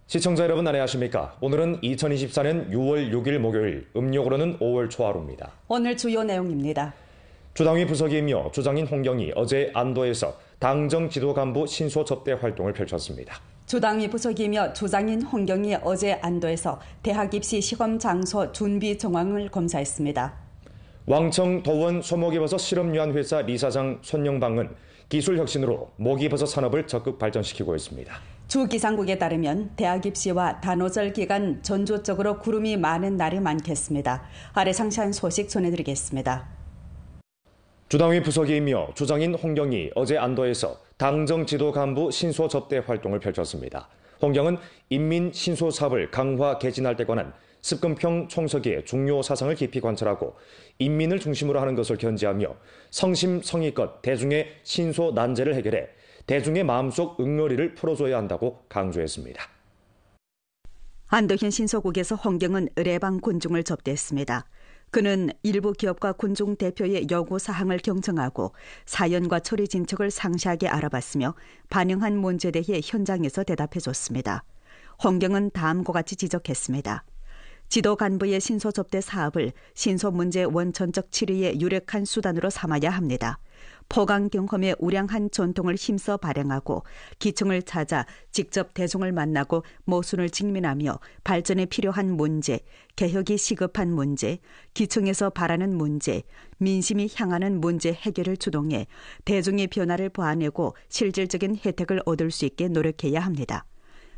시청자 여러분 안녕하십니까? 오늘은 2024년 6월 6일 목요일, 음력으로는 5월 초하루입니다. 오늘 주요 내용입니다. 주당위 부서기이며 주장인 홍경이 어제 안도에서 당정 지도 간부 신소 접대 활동을 펼쳤습니다. 주당위 부서기이며 주장인 홍경이 어제 안도에서 대학 입시 시험 장소 준비 정황을 검사했습니다. 왕청 도원 소목이버섯 실험유한 회사 리사장 손영방은 기술 혁신으로 모기버섯 산업을 적극 발전시키고 있습니다. 주 기상국에 따르면 대학 입시와 단오절 기간 전주적으로 구름이 많은 날이 많겠습니다. 아래 상세한 소식 전해드리겠습니다. 주당위 부서기이며 주장인 홍경이 어제 안도에서 당정 지도 간부 신소 접대 활동을 펼쳤습니다. 홍경은 인민 신소 사업을 강화 개진할 때 관한 습근평 총서기의 중요 사상을 깊이 관찰하고 인민을 중심으로 하는 것을 견지하며 성심성의껏 대중의 신소 난제를 해결해 대중의 마음속 응어리를 풀어줘야 한다고 강조했습니다. 안도현 신소국에서 홍경은 의뢰방 군중을 접대했습니다. 그는 일부 기업과 군중 대표의 요구사항을 경청하고 사연과 처리 진척을 상세하게 알아봤으며 반영한 문제에 대해 현장에서 대답해줬습니다. 홍경은 다음과 같이 지적했습니다. 지도 간부의 신소 접대 사업을 신소 문제 원천적 치료의 유력한 수단으로 삼아야 합니다. 포강 경험의 우량한 전통을 힘써 발행하고 기층을 찾아 직접 대중을 만나고 모순을 직면하며 발전에 필요한 문제, 개혁이 시급한 문제, 기층에서 바라는 문제, 민심이 향하는 문제 해결을 주동해 대중의 변화를 보완하고 실질적인 혜택을 얻을 수 있게 노력해야 합니다.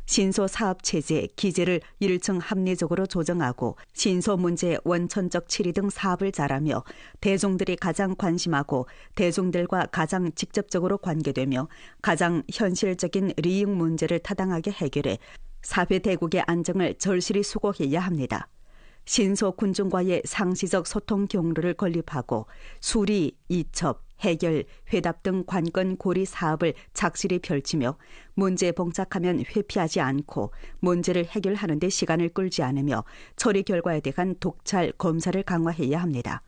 신소 사업 체제, 기제를 일층 합리적으로 조정하고 신소 문제 원천적 치리 등 사업을 잘하며 대중들이 가장 관심하고 대중들과 가장 직접적으로 관계되며 가장 현실적인 리익 문제를 타당하게 해결해 사회 대국의 안정을 절실히 수고해야 합니다. 신소 군중과의 상시적 소통 경로를 건립하고 수리, 이첩, 해결, 회답 등 관건 고리 사업을 착실히 펼치며 문제에 봉착하면 회피하지 않고 문제를 해결하는 데 시간을 끌지 않으며 처리 결과에 대한 독찰, 검사를 강화해야 합니다.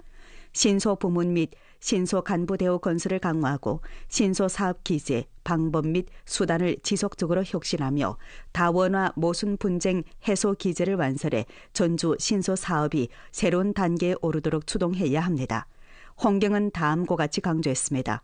신소 부문 및 신소 간부 대우 건설을 강화하고 신소 사업 기제, 방법 및 수단을 지속적으로 혁신하며 다원화 모순 분쟁 해소 기제를 완설해 전주 신소 사업이 새로운 단계에 오르도록 추동해야 합니다. 홍경은 다음과 같이 강조했습니다.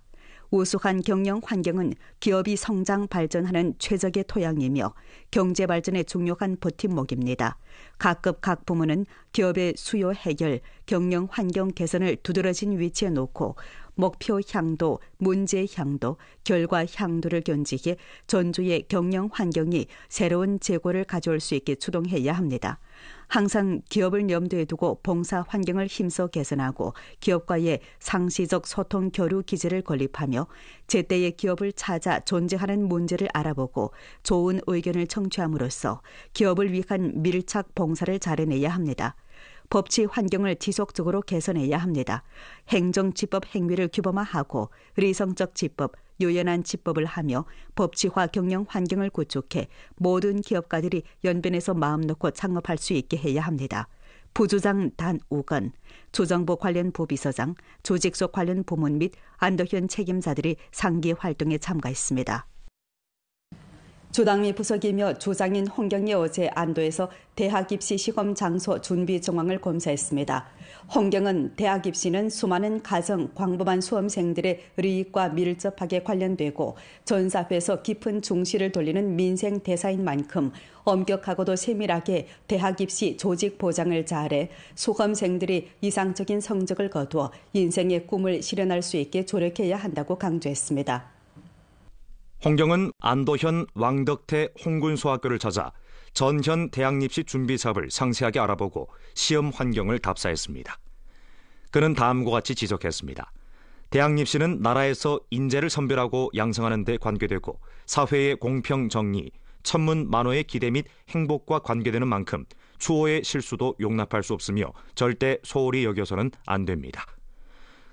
우수한 경영 환경은 기업이 성장 발전하는 최적의 토양이며 경제 발전의 중요한 버팀목입니다. 각급 각 부문은 기업의 수요 해결, 경영 환경 개선을 두드러진 위치에 놓고 목표 향도, 문제 향도, 결과 향도를 견지해 전주의 경영 환경이 새로운 재고를 가져올 수 있게 추동해야 합니다. 항상 기업을 염두에 두고 봉사 환경을 힘써 개선하고 기업과의 상시적 소통 교류 기제를 건립하며 제때의 기업을 찾아 존재하는 문제를 알아보고 좋은 의견을 청취함으로써 기업을 위한 밀착 봉사를 잘해내야 합니다. 법치 환경을 지속적으로 개선해야 합니다. 행정지법 행위를 규범화하고 의성적 지법, 유연한 지법을 하며 법치화 경영 환경을 구축해 모든 기업가들이 연변에서 마음 놓고 창업할 수 있게 해야 합니다. 부주장 단우건, 조정부 관련 부비서장, 조직소 관련 부문 및 안도현 책임자들이 상기 활동에 참가했습니다. 주당위 부서기이며 주장인 홍경이 어제 안도에서 대학 입시 시험 장소 준비 정황을 검사했습니다. 홍경은 대학 입시는 수많은 가정, 광범한 수험생들의 이익과 밀접하게 관련되고 전 사회에서 깊은 중시를 돌리는 민생 대사인 만큼 엄격하고도 세밀하게 대학 입시 조직 보장을 잘해 수험생들이 이상적인 성적을 거두어 인생의 꿈을 실현할 수 있게 조력해야 한다고 강조했습니다. 홍경은 안도현 왕덕태 홍군소학교를 찾아 전현 대학 입시 준비 사업을 상세하게 알아보고 시험 환경을 답사했습니다. 그는 다음과 같이 지적했습니다. 대학 입시는 나라에서 인재를 선별하고 양성하는 데 관계되고 사회의 공평 정의, 천문 만호의 기대 및 행복과 관계되는 만큼 추호의 실수도 용납할 수 없으며 절대 소홀히 여겨서는 안 됩니다.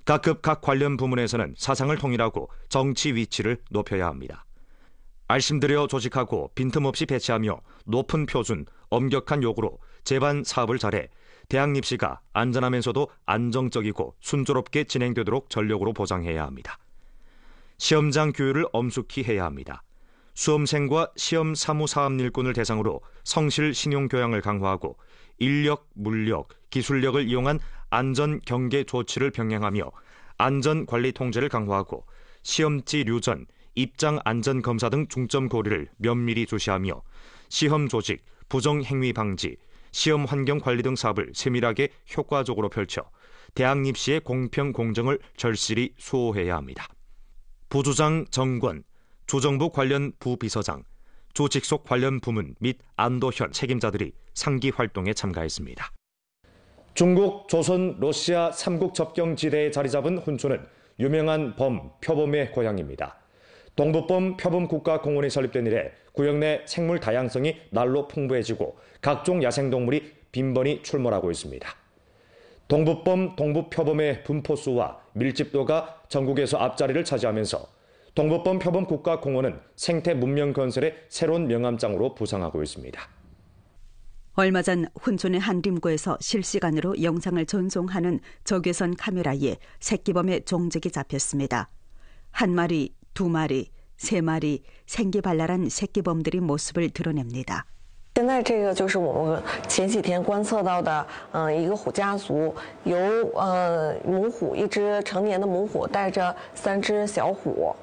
각급 각 관련 부문에서는 사상을 통일하고 정치 위치를 높여야 합니다. 알심들여 조직하고 빈틈없이 배치하며 높은 표준, 엄격한 요구로 제반 사업을 잘해 대학 입시가 안전하면서도 안정적이고 순조롭게 진행되도록 전력으로 보장해야 합니다. 시험장 규율을 엄숙히 해야 합니다. 수험생과 시험 사무 사업 일꾼을 대상으로 성실 신용 교양을 강화하고 인력, 물력, 기술력을 이용한 안전 경계 조치를 병행하며 안전 관리 통제를 강화하고 시험지 류전, 입장 안전 검사 등 중점 고리를 면밀히 주시하며 시험 조직, 부정 행위 방지, 시험 환경 관리 등 사업을 세밀하게 효과적으로 펼쳐 대학 입시의 공평 공정을 절실히 수호해야 합니다. 부주장 정권, 주정부 관련 부비서장, 주 직속 관련 부문 및 안도현 책임자들이 상기 활동에 참가했습니다. 중국, 조선, 러시아 3국 접경지대에 자리 잡은 훈초는 유명한 범, 표범의 고향입니다. 동북범 표범국가공원이 설립된 이래 구역 내 생물 다양성이 날로 풍부해지고 각종 야생동물이 빈번히 출몰하고 있습니다. 동북범, 동북표범의 분포수와 밀집도가 전국에서 앞자리를 차지하면서 동북범 표범국가공원은 생태 문명 건설의 새로운 명암장으로 부상하고 있습니다. 얼마 전 훈촌의 한 림고에서 실시간으로 영상을 전송하는 적외선 카메라에 새끼범의 종적이 잡혔습니다. 한 마리, 두 마리, 세 마리 생기발랄한 새끼범들이 모습을 드러냅니다. 现在这个就是我们前几天观测到的，一个虎家族，由母虎一只成年的母虎带着3只小虎，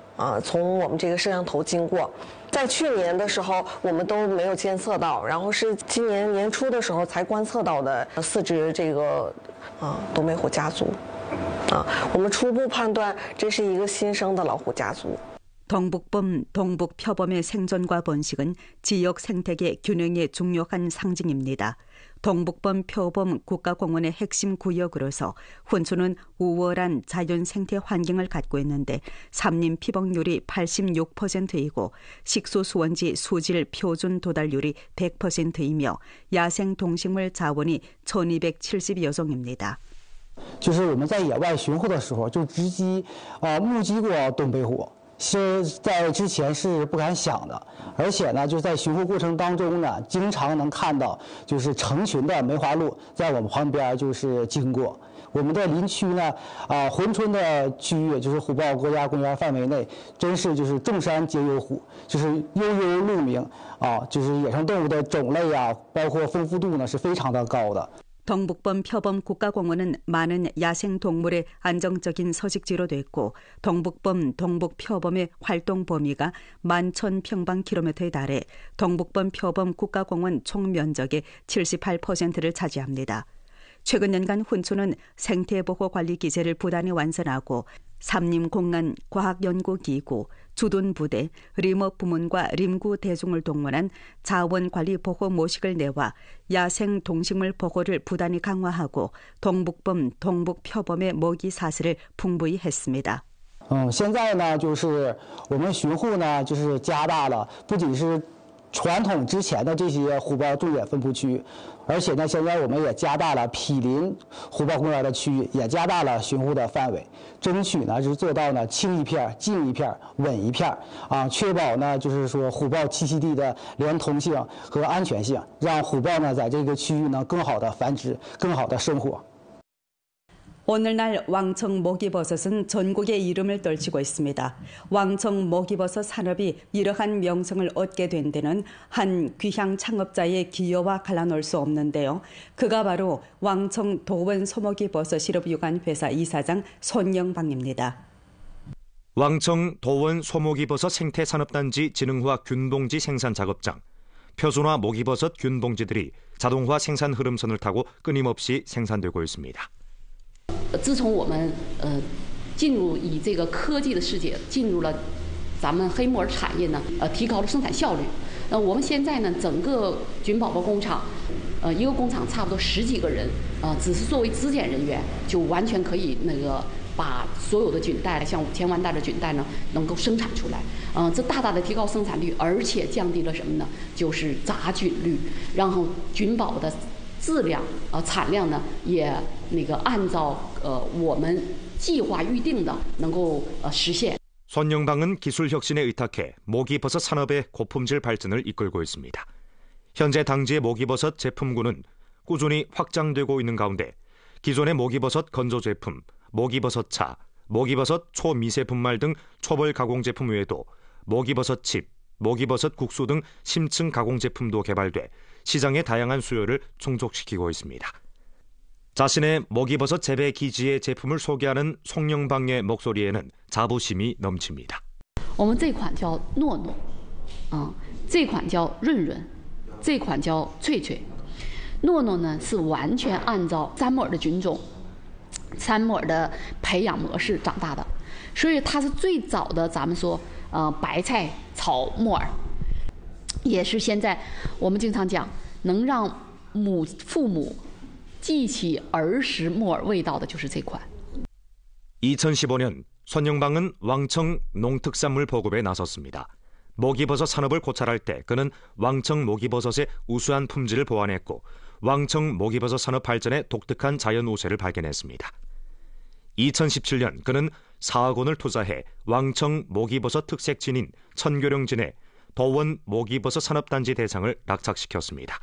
从我们这个摄像头经过。在去年的时候我们都没有监测到，然后是今年年初的时候才观测到的4只这个东北虎家族，我们初步判断这是一个新生的老虎家族。 동북범, 동북표범의 생존과 번식은 지역 생태계 균형의 중요한 상징입니다. 동북범 표범 국가공원의 핵심 구역으로서 훈초는 우월한 자연 생태 환경을 갖고 있는데 삼림 피복률이 86%이고 식수 수원지 수질 표준 도달률이 100%이며 야생 동식물 자원이 1270여 종입니다. 就是我们在野外巡护的时候，就直击目击过东北虎。 是在之前是不敢想的，而且呢，就在巡护过程当中呢，经常能看到就是成群的梅花鹿在我们旁边就是经过。我们的林区呢，珲春的区域就是虎豹国家公园范围内，真是就是众山皆有虎，就是悠悠鹿鸣就是野生动物的种类包括丰富度呢是非常的高的。 동북범 표범 국가공원은 많은 야생 동물의 안정적인 서식지로 됐고 동북범, 동북표범의 활동 범위가 11,000평방킬로미터에 달해 동북범 표범 국가공원 총 면적의 78%를 차지합니다. 최근 연간 훈초는 생태보호 관리 기제를 부단히 완선하고 삼림공간 과학연구기구, 주둔부대, 림업 부문과 림구 대중을 동원한 자원관리 보호 모식을 내와 야생 동식물 보호를 부단히 강화하고 동북범, 동북표범의 먹이 사슬을 풍부히 했습니다. 现在呢，就是我们巡护呢，就是加大了，不仅是 传统之前的这些虎豹重点分布区，而且呢，现在我们也加大了毗邻虎豹公园的区域，也加大了巡护的范围，争取呢是做到呢清一片、净一片、稳一片确保呢就是说虎豹栖息地的连通性和安全性，让虎豹呢在这个区域呢更好的繁殖、更好的生活。 오늘날 왕청 모기버섯은 전국의 이름을 떨치고 있습니다. 왕청 모기버섯 산업이 이러한 명성을 얻게 된 데는 한 귀향 창업자의 기여와 갈라놓을 수 없는데요. 그가 바로 왕청 도원 소모기버섯 실업유관회사 이사장 손영방입니다. 왕청 도원 소모기버섯 생태산업단지 진흥화 균봉지 생산 작업장, 표준화 모기버섯 균봉지들이 자동화 생산 흐름선을 타고 끊임없이 생산되고 있습니다. 自从我们进入以这个科技的世界，进入了咱们黑木耳产业呢，提高了生产效率。我们现在呢，整个菌宝宝工厂，一个工厂差不多10几个人，只是作为质检人员，就完全可以把所有的菌带，像5000万袋的菌带呢，能够生产出来。这大大的提高生产率，而且降低了什么呢？就是杂菌率，然后菌宝的 质量产量呢也按照我们计划预定的能够实现。 손영방은 기술 혁신에 의탁해 모기버섯 산업의 고품질 발전을 이끌고 있습니다. 현재 당지의 모기버섯 제품군은 꾸준히 확장되고 있는 가운데 기존의 모기버섯 건조 제품, 모기버섯차, 모기버섯 초미세 분말 등 초벌 가공 제품 외에도 모기버섯 칩, 목이버섯 국수 등 심층 가공 제품도 개발돼 시장의 다양한 수요를 충족시키고 있습니다. 자신의 목이버섯 재배 기지의 제품을 소개하는 송영방의 목소리에는 자부심이 넘칩니다. 我们这款叫诺诺，这款叫润润，这款叫脆脆。诺诺呢是完全按照三木耳的菌种、三木耳的培养模式长大的，所以它是最早的咱们说白菜炒木耳，也是现在我们经常讲能让父母记起儿时木耳味道的就是这款。 2015년 손영방은 왕청 농특산물 보급에 나섰습니다. 목이버섯 산업을 고찰할 때 그는 왕청 목이버섯의 우수한 품질을 보완했고 왕청 목이버섯 산업 발전에 독특한 자연 우세를 발견했습니다. 2017년 그는 4억 원을 투자해 왕청 목이버섯 특색진인 천교령진의 도원 목이버섯 산업단지 대상을 낙착시켰습니다.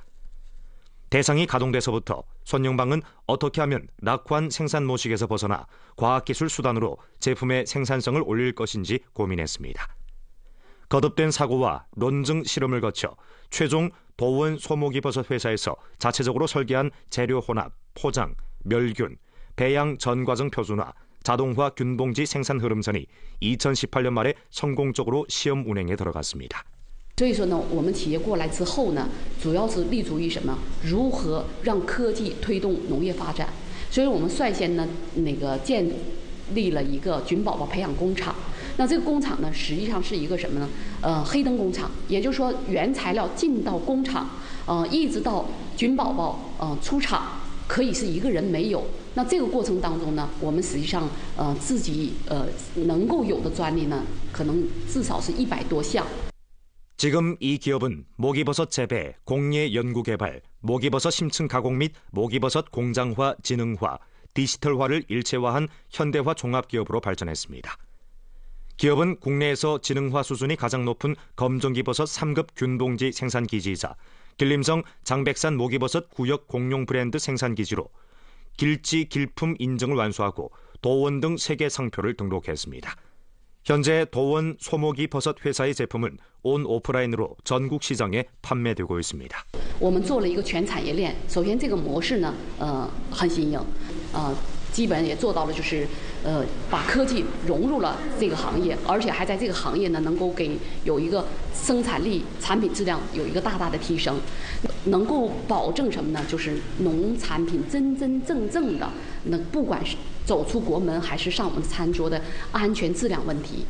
대상이 가동돼서부터 손영방은 어떻게 하면 낙후한 생산 모식에서 벗어나 과학기술 수단으로 제품의 생산성을 올릴 것인지 고민했습니다. 거듭된 사고와 논증 실험을 거쳐 최종 도원 소목이버섯 회사에서 자체적으로 설계한 재료 혼합, 포장, 멸균, 배양 전 과정 표준화, 자동화 균봉지 생산 흐름선이 2018년 말에 성공적으로 시험 운행에 들어갔습니다. 所以说呢，我们企业过来之后呢，主要是立足于什么？如何让科技推动农业发展？所以我们率先呢，建立了一个菌宝宝培养工厂。那这个工厂呢，实际上是一个什么呢？黑灯工厂，也就是说原材料进到工厂，一直到菌宝宝出厂，可以是一个人没有。那这个过程当中呢，我们实际上自己能够有的专利呢，可能至少是100多项。 지금 이 기업은 목이버섯 재배, 공예 연구개발, 목이버섯 심층 가공 및 목이버섯 공장화, 지능화, 디지털화를 일체화한 현대화 종합기업으로 발전했습니다. 기업은 국내에서 지능화 수준이 가장 높은 검정기버섯 3급 균봉지 생산기지이자 길림성 장백산 목이버섯 구역 공용 브랜드 생산기지로 길지 길품 인증을 완수하고 도원 등 세계 상표를 등록했습니다. 현재 도원 소목이 버섯 회사의 제품은 온 오프라인으로 전국 시장에 판매되고 있습니다. 我们做了一个全产业链，首先这个模式呢，很新颖，基本也做到了就是把科技融入了这个行业，而且还在这个行业呢能够有一个生产力、产品质量有一个大大的提升，能够保证什么呢？就是农产品真真正正的，那不管是 走出国门还是上我们餐桌的安全质量问题。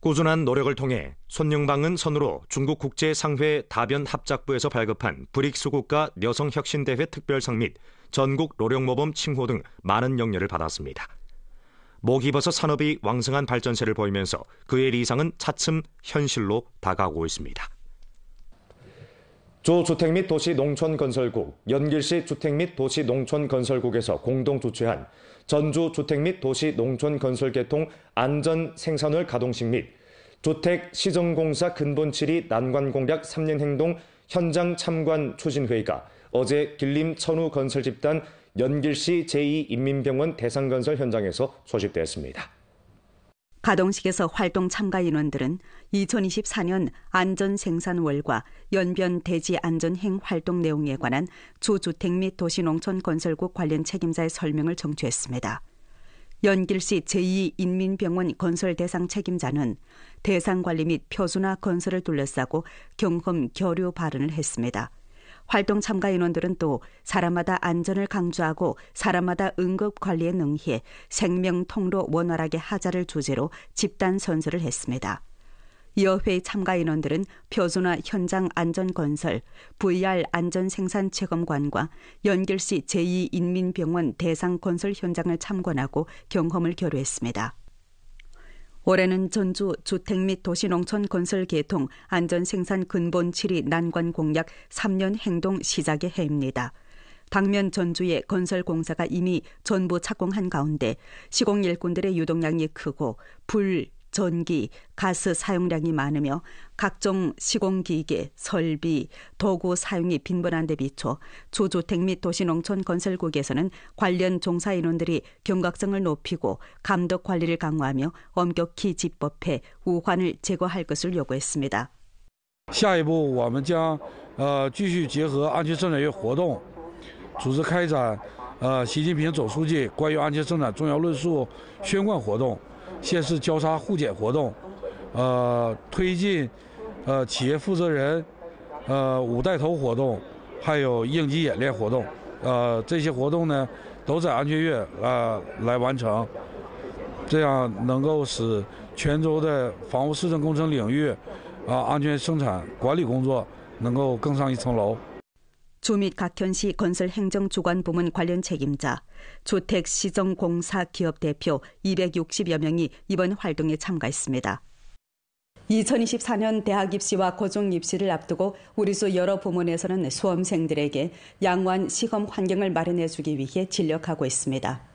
꾸준한 노력을 통해 손영방은 선으로 중국 국제상회 다변합작부에서 발급한 브릭스 국가 여성혁신대회 특별상 및 전국 노령모범 칭호 등 많은 영예를 받았습니다. 목이버섯 산업이 왕성한 발전세를 보이면서 그의理想은 차츰 현실로 다가오고 있습니다. 조주택 및 도시농촌건설국, 연길시 주택 및 도시농촌건설국에서 공동 주최한 전주 주택 및 도시농촌건설 개통 안전 생산월 가동식 및 주택 시정공사 근본 7위 난관 공략 3년 행동 현장 참관 추진회의가 어제 길림 천우 건설 집단 연길시 제2인민병원 대상건설 현장에서 소집됐습니다. 가동식에서 활동 참가 인원들은 2024년 안전생산월과 연변 대지 안전행 활동 내용에 관한 주주택 및 도시농촌건설국 관련 책임자의 설명을 청취했습니다. 연길시 제2인민병원 건설 대상 책임자는 대상 관리 및 표준화 건설을 둘러싸고 경험 교류 발언을 했습니다. 활동 참가 인원들은 또 사람마다 안전을 강조하고 사람마다 응급 관리에 능해 생명 통로 원활하게 하자를 주제로 집단 선서를 했습니다. 이어 회의 참가 인원들은 표준화 현장 안전건설, VR 안전생산체험관과 연길시 제2인민병원 대상건설 현장을 참관하고 경험을 교류했습니다. 올해는 전주 주택 및 도시농촌 건설 개통 안전생산 근본 7위 난관 공략 3년 행동 시작의 해입니다. 당면 전주의 건설 공사가 이미 전부 착공한 가운데 시공 일꾼들의 유동량이 크고 불, 전기, 가스 사용량이 많으며 각종 시공기계, 설비, 도구 사용이 빈번한 데 비춰 주주택 및 도시농촌 건설국에서는 관련 종사 인원들이 경각성을 높이고 감독 관리를 강화하며 엄격히 집법해 우환을 제거할 것을 요구했습니다. 下一步我们将继续结合安全生产月活动，组织开展习近平总书记关于安全生产重要论述宣贯活动、县市交叉互检活动，推进企业负责人五带头活动，还有应急演练活动。这些活动呢都在安全月来完成，这样能够使泉州的房屋市政工程领域安全生产管理工作能够更上一层楼。 주 및 각 현시 건설행정주관부문 관련 책임자, 주택시정공사 기업 대표 260여 명이 이번 활동에 참가했습니다. 2024년 대학 입시와 고중 입시를 앞두고 우리수 여러 부문에서는 수험생들에게 양호한 시험 환경을 마련해주기 위해 진력하고 있습니다.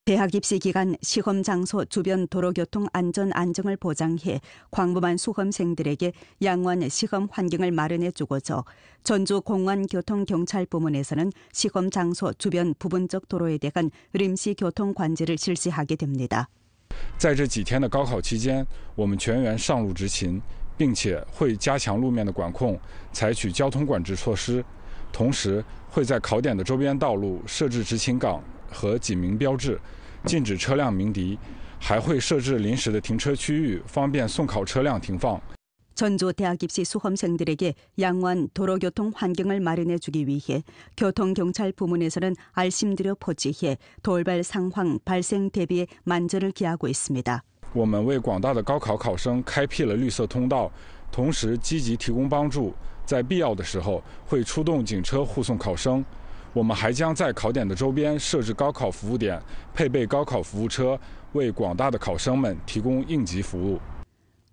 대학 입시 기간 시험 장소 주변 도로교통 안전 안정을 보장해 광범한 수험생들에게 양호한 시험 환경을 마련해주고자 전주공안교통경찰 부문에서는 시험 장소 주변 부분적 도로에 대한临时 교통 관제를 실시하게 됩니다. 在这几天的高考期间，我们全员上路执勤，并且会加强路面的管控，采取交通管制措施，同时会在考点的周边道路设置执勤岗和警鸣标志，禁止车辆鸣笛，还会设置临时的停车区域，方便送考车辆停放。 전주 대학 입시 수험생들에게 양호한 도로교통 환경을 마련해주기 위해 교통경찰 부문에서는 알심들여 포지해 돌발 상황 발생 대비에 만전을 기하고 있습니다. 我们为广大的高考考生开辟了绿色通道，同时积极提供帮助，在必要的时候会出动警车护送考生。我们还将在考点的周边设置高考服务点，配备高考服务车，为广大的考生们提供应急服务。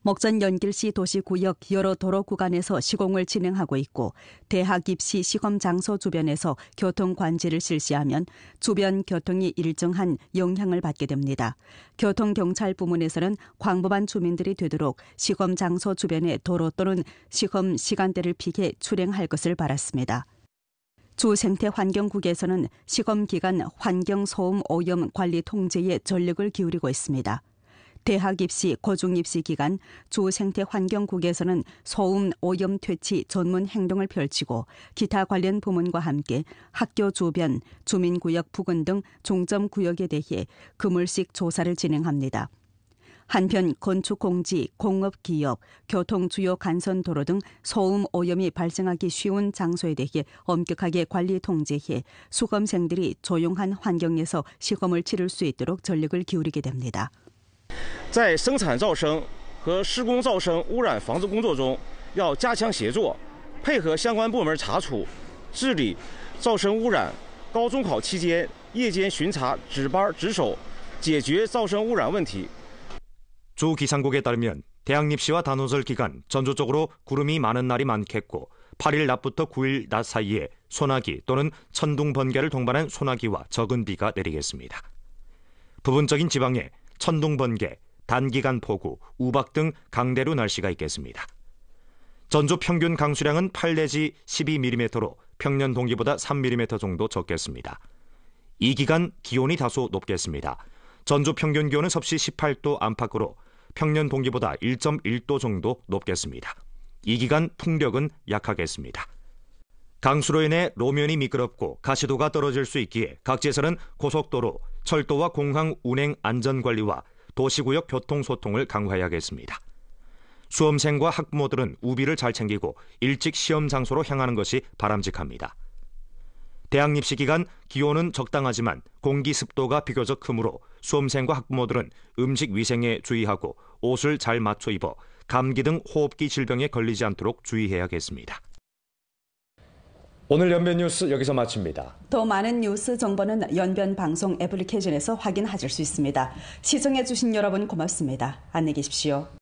목전 연길시 도시구역 여러 도로 구간에서 시공을 진행하고 있고 대학 입시 시험 장소 주변에서 교통 관제를 실시하면 주변 교통이 일정한 영향을 받게 됩니다. 교통경찰 부문에서는 광범한 주민들이 되도록 시험 장소 주변의 도로 또는 시험 시간대를 피해 출행할 것을 바랐습니다. 주생태환경국에서는 시험 기간 환경 소음 오염 관리 통제에 전력을 기울이고 있습니다. 대학 입시, 고중 입시 기간 주생태환경국에서는 소음 오염 퇴치 전문 행동을 펼치고 기타 관련 부문과 함께 학교 주변, 주민구역 부근 등 중점구역에 대해 그물식 조사를 진행합니다. 한편 건축공지, 공업기업, 교통주요 간선도로 등 소음 오염이 발생하기 쉬운 장소에 대해 엄격하게 관리 통제해 수험생들이 조용한 환경에서 시험을 치를 수 있도록 전력을 기울이게 됩니다. 在生产噪声和施工噪声污染防治工作中，要加强协作，配合相关部门查处、治理噪声污染。高中考期间夜间巡查、值班值守，解决噪声污染问题。 주 기상국에 따르면 대학 입시와 단오설 기간 전주적으로 구름이 많은 날이 많겠고 8일 낮부터 9일 낮 사이에 소나기 또는 천둥 번개를 동반한 소나기와 적은 비가 내리겠습니다. 부분적인 지방에 천둥 번개, 단기간 폭우, 우박 등 강대로 날씨가 있겠습니다. 전주 평균 강수량은 8 내지 12mm로 평년 동기보다 3mm 정도 적겠습니다. 이 기간 기온이 다소 높겠습니다. 전주 평균 기온은 섭씨 18도 안팎으로 평년 동기보다 1.1도 정도 높겠습니다. 이 기간 풍력은 약하겠습니다. 강수로 인해路面이 미끄럽고 가시도가 떨어질 수 있기에 각지에서는 고속도로, 철도와 공항 운행 안전관리와 도시구역 교통소통을 강화해야겠습니다. 수험생과 학부모들은 우비를 잘 챙기고 일찍 시험 장소로 향하는 것이 바람직합니다. 대학 입시 기간 기온은 적당하지만 공기 습도가 비교적 크므로 수험생과 학부모들은 음식 위생에 주의하고 옷을 잘 맞춰 입어 감기 등 호흡기 질병에 걸리지 않도록 주의해야겠습니다. 오늘 연변 뉴스 여기서 마칩니다. 더 많은 뉴스 정보는 연변 방송 애플리케이션에서 확인하실 수 있습니다. 시청해주신 여러분 고맙습니다. 안녕히 계십시오.